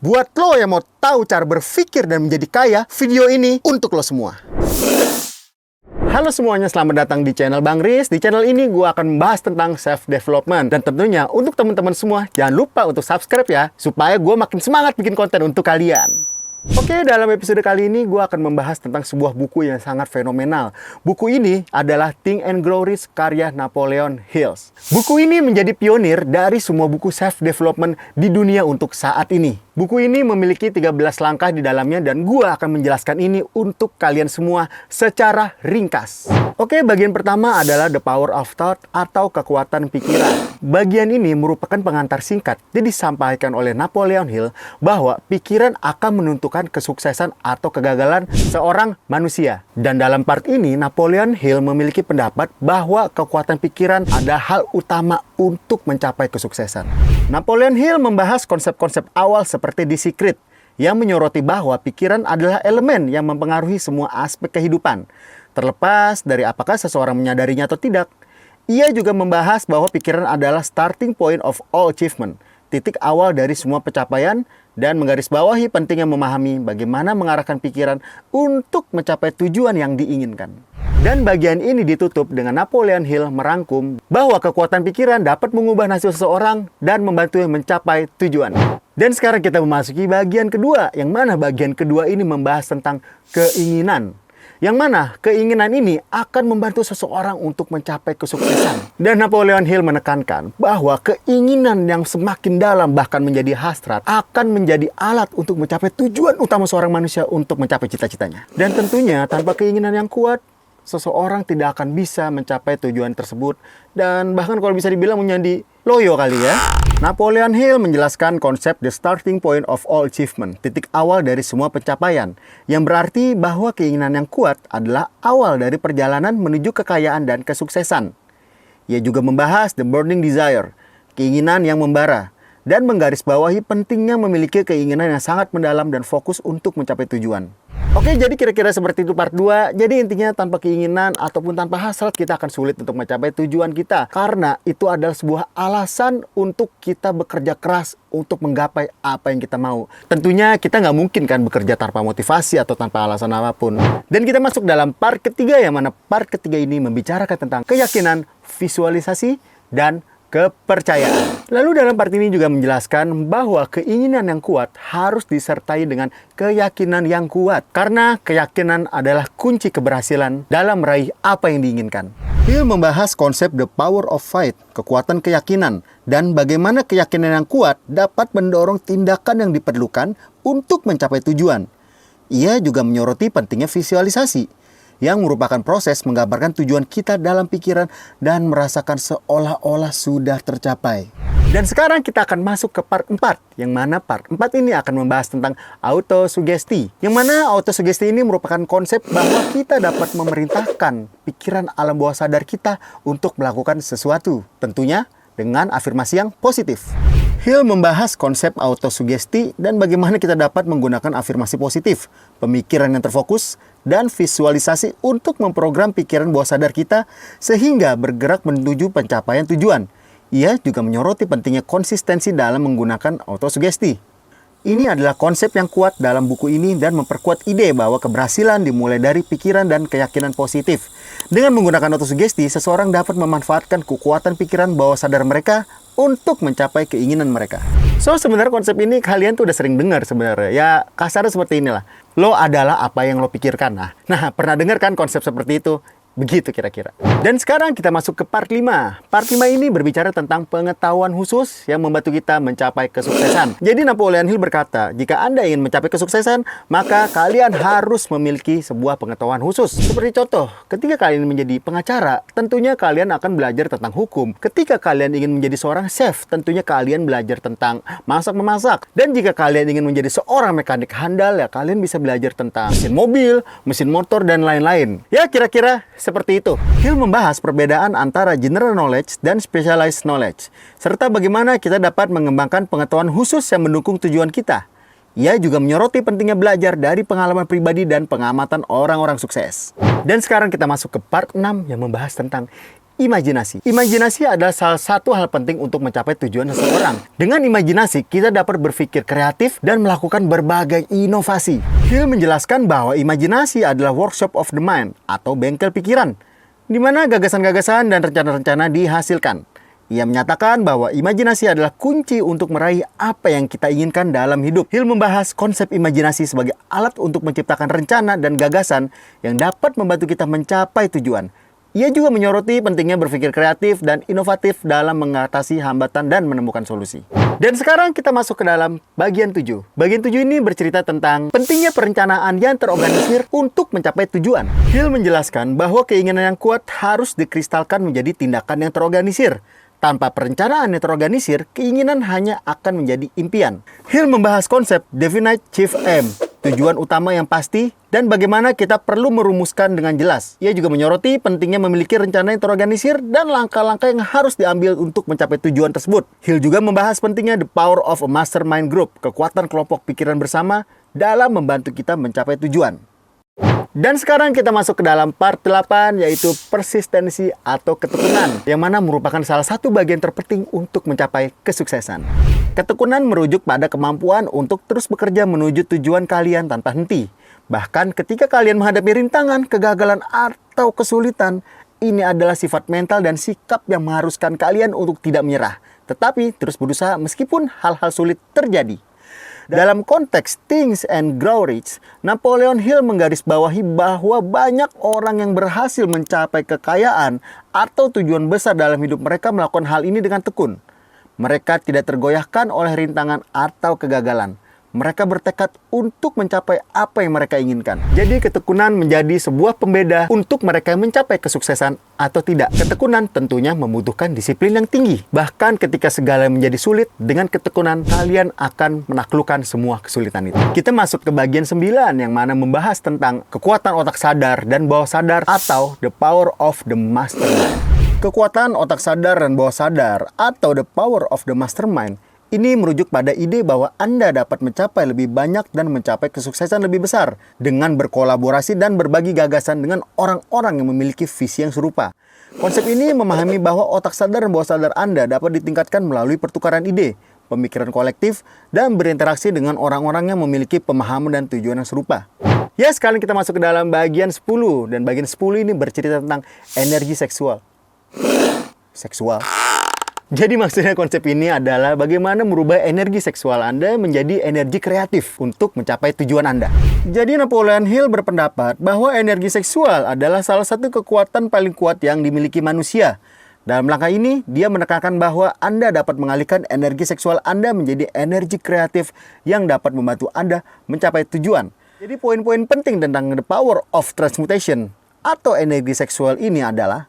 Buat lo yang mau tahu cara berpikir dan menjadi kaya, video ini untuk lo semua. Halo semuanya, selamat datang di channel Bang Riz. Di channel ini gue akan membahas tentang self-development. Dan tentunya untuk teman-teman semua, jangan lupa untuk subscribe ya, supaya gue makin semangat bikin konten untuk kalian. Oke, dalam episode kali ini gue akan membahas tentang sebuah buku yang sangat fenomenal. Buku ini adalah Think and Grow Rich karya Napoleon Hill. Buku ini menjadi pionir dari semua buku self-development di dunia untuk saat ini. Buku ini memiliki 13 langkah di dalamnya dan gue akan menjelaskan ini untuk kalian semua secara ringkas. Oke, bagian pertama adalah The Power of Thought atau kekuatan pikiran. Bagian ini merupakan pengantar singkat yang disampaikan oleh Napoleon Hill bahwa pikiran akan menentukan kesuksesan atau kegagalan seorang manusia. Dan dalam part ini, Napoleon Hill memiliki pendapat bahwa kekuatan pikiran adalah hal utama untuk mencapai kesuksesan. Napoleon Hill membahas konsep-konsep awal seperti The Secret, yang menyoroti bahwa pikiran adalah elemen yang mempengaruhi semua aspek kehidupan, terlepas dari apakah seseorang menyadarinya atau tidak. Ia juga membahas bahwa pikiran adalah starting point of all achievement, titik awal dari semua pencapaian, dan menggarisbawahi pentingnya memahami bagaimana mengarahkan pikiran untuk mencapai tujuan yang diinginkan. Dan bagian ini ditutup dengan Napoleon Hill merangkum bahwa kekuatan pikiran dapat mengubah nasib seseorang dan membantunya mencapai tujuan. Dan sekarang kita memasuki bagian kedua, yang mana bagian kedua ini membahas tentang keinginan. Yang mana keinginan ini akan membantu seseorang untuk mencapai kesuksesan. Dan Napoleon Hill menekankan bahwa keinginan yang semakin dalam bahkan menjadi hasrat akan menjadi alat untuk mencapai tujuan utama seorang manusia untuk mencapai cita-citanya. Dan tentunya tanpa keinginan yang kuat, seseorang tidak akan bisa mencapai tujuan tersebut dan bahkan kalau bisa dibilang menjadi loyo kali ya. Napoleon Hill menjelaskan konsep the starting point of all achievement, titik awal dari semua pencapaian, yang berarti bahwa keinginan yang kuat adalah awal dari perjalanan menuju kekayaan dan kesuksesan. Ia juga membahas the burning desire, keinginan yang membara, dan menggarisbawahi pentingnya memiliki keinginan yang sangat mendalam dan fokus untuk mencapai tujuan. Oke, jadi kira-kira seperti itu part 2. Jadi intinya tanpa keinginan ataupun tanpa hasrat kita akan sulit untuk mencapai tujuan kita. Karena itu adalah sebuah alasan untuk kita bekerja keras untuk menggapai apa yang kita mau. Tentunya kita nggak mungkin kan bekerja tanpa motivasi atau tanpa alasan apapun. Dan kita masuk dalam part ketiga, yang mana part ketiga ini membicarakan tentang keyakinan, visualisasi, dan kepercayaan. Lalu dalam part ini juga menjelaskan bahwa keinginan yang kuat harus disertai dengan keyakinan yang kuat. Karena keyakinan adalah kunci keberhasilan dalam meraih apa yang diinginkan. Hill membahas konsep the power of faith, kekuatan keyakinan, dan bagaimana keyakinan yang kuat dapat mendorong tindakan yang diperlukan untuk mencapai tujuan. Ia juga menyoroti pentingnya visualisasi, yang merupakan proses menggambarkan tujuan kita dalam pikiran dan merasakan seolah-olah sudah tercapai. Dan sekarang kita akan masuk ke part 4, yang mana part 4 ini akan membahas tentang autosugesti. Yang mana autosugesti ini merupakan konsep bahwa kita dapat memerintahkan pikiran alam bawah sadar kita untuk melakukan sesuatu, tentunya dengan afirmasi yang positif. Hill membahas konsep autosugesti dan bagaimana kita dapat menggunakan afirmasi positif, pemikiran yang terfokus, dan visualisasi untuk memprogram pikiran bawah sadar kita sehingga bergerak menuju pencapaian tujuan. Ia juga menyoroti pentingnya konsistensi dalam menggunakan autosugesti. Ini adalah konsep yang kuat dalam buku ini dan memperkuat ide bahwa keberhasilan dimulai dari pikiran dan keyakinan positif. Dengan menggunakan autosugesti, seseorang dapat memanfaatkan kekuatan pikiran bawah sadar mereka untuk mencapai keinginan mereka. So, sebenarnya konsep ini kalian tuh udah sering dengar sebenarnya. Ya, kasarnya seperti inilah. Lo adalah apa yang lo pikirkan. Nah, pernah dengar kan konsep seperti itu? Begitu kira-kira. Dan sekarang kita masuk ke part 5. Part 5 ini berbicara tentang pengetahuan khusus yang membantu kita mencapai kesuksesan. Jadi Napoleon Hill berkata, jika Anda ingin mencapai kesuksesan, maka kalian harus memiliki sebuah pengetahuan khusus. Seperti contoh, ketika kalian menjadi pengacara, tentunya kalian akan belajar tentang hukum. Ketika kalian ingin menjadi seorang chef, tentunya kalian belajar tentang masak-memasak. Dan jika kalian ingin menjadi seorang mekanik handal, ya kalian bisa belajar tentang mesin mobil, mesin motor, dan lain-lain. Ya, kira-kira seperti itu. Hill membahas perbedaan antara general knowledge dan specialized knowledge, serta bagaimana kita dapat mengembangkan pengetahuan khusus yang mendukung tujuan kita. Ia juga menyoroti pentingnya belajar dari pengalaman pribadi dan pengamatan orang-orang sukses. Dan sekarang kita masuk ke part 6 yang membahas tentang Imajinasi. Imajinasi adalah salah satu hal penting untuk mencapai tujuan seseorang. Dengan imajinasi, kita dapat berpikir kreatif dan melakukan berbagai inovasi. Hill menjelaskan bahwa imajinasi adalah workshop of the mind atau bengkel pikiran, di mana gagasan-gagasan dan rencana-rencana dihasilkan. Ia menyatakan bahwa imajinasi adalah kunci untuk meraih apa yang kita inginkan dalam hidup. Hill membahas konsep imajinasi sebagai alat untuk menciptakan rencana dan gagasan yang dapat membantu kita mencapai tujuan. Ia juga menyoroti pentingnya berpikir kreatif dan inovatif dalam mengatasi hambatan dan menemukan solusi. Dan sekarang kita masuk ke dalam bagian 7. Bagian 7 ini bercerita tentang pentingnya perencanaan yang terorganisir untuk mencapai tujuan. Hill menjelaskan bahwa keinginan yang kuat harus dikristalkan menjadi tindakan yang terorganisir. Tanpa perencanaan yang terorganisir, keinginan hanya akan menjadi impian. Hill membahas konsep definite chief aim, tujuan utama yang pasti, dan bagaimana kita perlu merumuskan dengan jelas. Ia juga menyoroti pentingnya memiliki rencana yang terorganisir dan langkah-langkah yang harus diambil untuk mencapai tujuan tersebut. Hill juga membahas pentingnya the power of a mastermind group, kekuatan kelompok pikiran bersama dalam membantu kita mencapai tujuan. Dan sekarang kita masuk ke dalam part 8, yaitu persistensi atau ketekunan, yang mana merupakan salah satu bagian terpenting untuk mencapai kesuksesan. Ketekunan merujuk pada kemampuan untuk terus bekerja menuju tujuan kalian tanpa henti. Bahkan ketika kalian menghadapi rintangan, kegagalan, atau kesulitan, ini adalah sifat mental dan sikap yang mengharuskan kalian untuk tidak menyerah, tetapi terus berusaha meskipun hal-hal sulit terjadi. Dalam konteks Think and Grow Rich, Napoleon Hill menggarisbawahi bahwa banyak orang yang berhasil mencapai kekayaan atau tujuan besar dalam hidup mereka melakukan hal ini dengan tekun. Mereka tidak tergoyahkan oleh rintangan atau kegagalan. Mereka bertekad untuk mencapai apa yang mereka inginkan. Jadi ketekunan menjadi sebuah pembeda untuk mereka mencapai kesuksesan atau tidak. Ketekunan tentunya membutuhkan disiplin yang tinggi. Bahkan ketika segala menjadi sulit, dengan ketekunan kalian akan menaklukkan semua kesulitan itu. Kita masuk ke bagian 9 yang mana membahas tentang kekuatan otak sadar dan bawah sadar atau the power of the mastermind. Kekuatan otak sadar dan bawah sadar atau the power of the mastermind ini merujuk pada ide bahwa Anda dapat mencapai lebih banyak dan mencapai kesuksesan lebih besar dengan berkolaborasi dan berbagi gagasan dengan orang-orang yang memiliki visi yang serupa. Konsep ini memahami bahwa otak sadar dan bawah sadar Anda dapat ditingkatkan melalui pertukaran ide, pemikiran kolektif, dan berinteraksi dengan orang-orang yang memiliki pemahaman dan tujuan yang serupa. Ya, sekarang kita masuk ke dalam bagian 10, dan bagian 10 ini bercerita tentang energi seksual. Jadi maksudnya konsep ini adalah bagaimana merubah energi seksual Anda menjadi energi kreatif untuk mencapai tujuan Anda. Jadi Napoleon Hill berpendapat bahwa energi seksual adalah salah satu kekuatan paling kuat yang dimiliki manusia. Dalam langkah ini, dia menekankan bahwa Anda dapat mengalihkan energi seksual Anda menjadi energi kreatif yang dapat membantu Anda mencapai tujuan. Jadi poin-poin penting tentang the power of transmutation atau energi seksual ini adalah: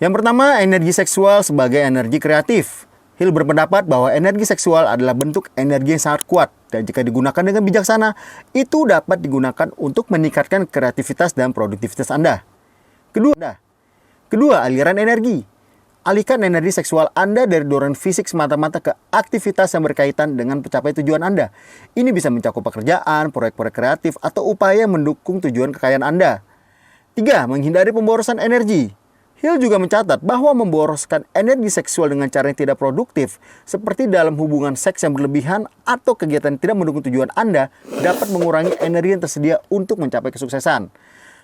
yang pertama, energi seksual sebagai energi kreatif. Hill berpendapat bahwa energi seksual adalah bentuk energi yang sangat kuat, dan jika digunakan dengan bijaksana, itu dapat digunakan untuk meningkatkan kreativitas dan produktivitas Anda. Kedua, aliran energi. Alihkan energi seksual Anda dari dorongan fisik semata-mata ke aktivitas yang berkaitan dengan mencapai tujuan Anda. Ini bisa mencakup pekerjaan, proyek-proyek kreatif, atau upaya mendukung tujuan kekayaan Anda. 3. Menghindari pemborosan energi. Hill juga mencatat bahwa memboroskan energi seksual dengan cara yang tidak produktif, seperti dalam hubungan seks yang berlebihan atau kegiatan yang tidak mendukung tujuan Anda, dapat mengurangi energi yang tersedia untuk mencapai kesuksesan.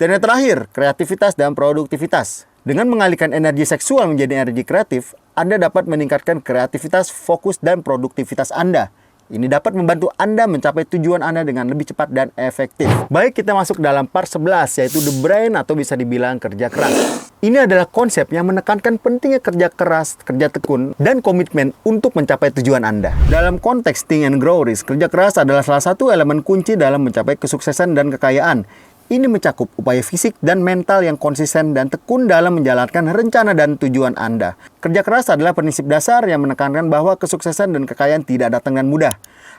Dan yang terakhir, kreativitas dan produktivitas. Dengan mengalihkan energi seksual menjadi energi kreatif, Anda dapat meningkatkan kreativitas, fokus, dan produktivitas Anda. Ini dapat membantu Anda mencapai tujuan Anda dengan lebih cepat dan efektif. Baik, kita masuk dalam part 11, yaitu the brain atau bisa dibilang kerja keras. Ini adalah konsep yang menekankan pentingnya kerja keras, kerja tekun, dan komitmen untuk mencapai tujuan Anda. Dalam konteks Think and Grow Rich, kerja keras adalah salah satu elemen kunci dalam mencapai kesuksesan dan kekayaan. Ini mencakup upaya fisik dan mental yang konsisten dan tekun dalam menjalankan rencana dan tujuan Anda. Kerja keras adalah prinsip dasar yang menekankan bahwa kesuksesan dan kekayaan tidak datang dengan mudah.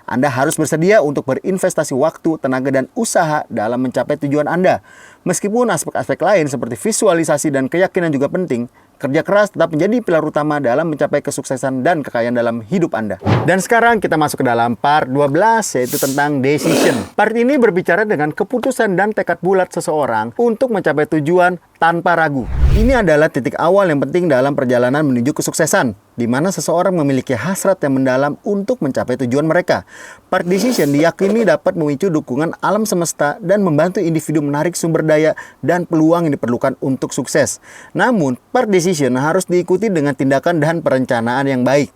Anda harus bersedia untuk berinvestasi waktu, tenaga, dan usaha dalam mencapai tujuan Anda. Meskipun aspek-aspek lain seperti visualisasi dan keyakinan juga penting, Kerja keras tetap menjadi pilar utama dalam mencapai kesuksesan dan kekayaan dalam hidup Anda. Dan sekarang kita masuk ke dalam part 12, yaitu tentang decision. Part ini berbicara dengan keputusan dan tekad bulat seseorang untuk mencapai tujuan tanpa ragu. Ini adalah titik awal yang penting dalam perjalanan menuju kesuksesan, di mana seseorang memiliki hasrat yang mendalam untuk mencapai tujuan mereka. Part decision diyakini dapat memicu dukungan alam semesta dan membantu individu menarik sumber daya dan peluang yang diperlukan untuk sukses. Namun, part decision harus diikuti dengan tindakan dan perencanaan yang baik.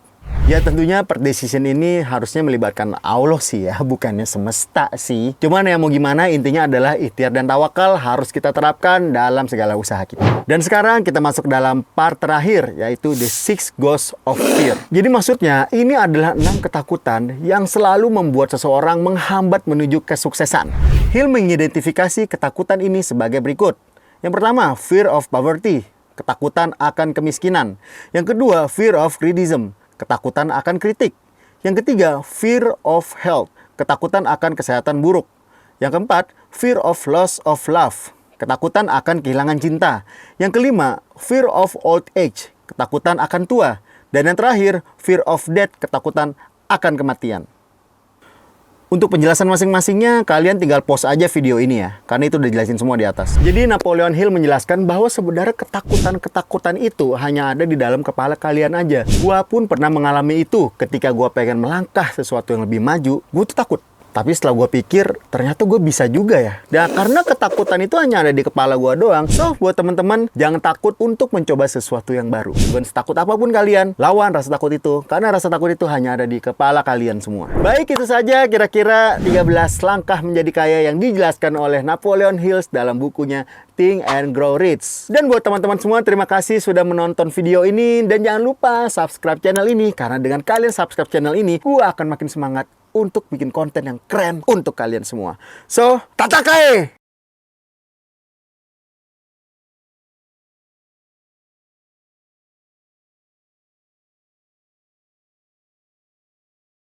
Ya tentunya part decision ini harusnya melibatkan Allah sih ya, bukannya semesta sih. Cuman ya mau gimana, intinya adalah ikhtiar dan tawakal harus kita terapkan dalam segala usaha kita. Dan sekarang kita masuk dalam part terakhir, yaitu The 6 Ghosts of Fear. Jadi maksudnya ini adalah 6 ketakutan yang selalu membuat seseorang menghambat menuju kesuksesan. Hill mengidentifikasi ketakutan ini sebagai berikut. Yang pertama, fear of poverty, ketakutan akan kemiskinan. Yang kedua, fear of criticism, ketakutan akan kritik. Yang ketiga, fear of health, ketakutan akan kesehatan buruk. Yang keempat, fear of loss of love, ketakutan akan kehilangan cinta. Yang kelima, fear of old age, ketakutan akan tua. Dan yang terakhir, fear of death, ketakutan akan kematian. Untuk penjelasan masing-masingnya, kalian tinggal pause aja video ini ya, karena itu udah jelasin semua di atas. Jadi Napoleon Hill menjelaskan bahwa sebenarnya ketakutan-ketakutan itu hanya ada di dalam kepala kalian aja. Gua pun pernah mengalami itu ketika gua pengen melangkah sesuatu yang lebih maju, gua tuh takut. Tapi setelah gue pikir, ternyata gue bisa juga ya. Dan karena ketakutan itu hanya ada di kepala gue doang. So, buat teman-teman, jangan takut untuk mencoba sesuatu yang baru. Bukan setakut apapun kalian, lawan rasa takut itu. Karena rasa takut itu hanya ada di kepala kalian semua. Baik, itu saja kira-kira 13 langkah menjadi kaya yang dijelaskan oleh Napoleon Hill dalam bukunya Think and Grow Rich. Dan buat teman-teman semua, terima kasih sudah menonton video ini. Dan jangan lupa subscribe channel ini. Karena dengan kalian subscribe channel ini, gue akan makin semangat untuk bikin konten yang keren untuk kalian semua. So, tatakai!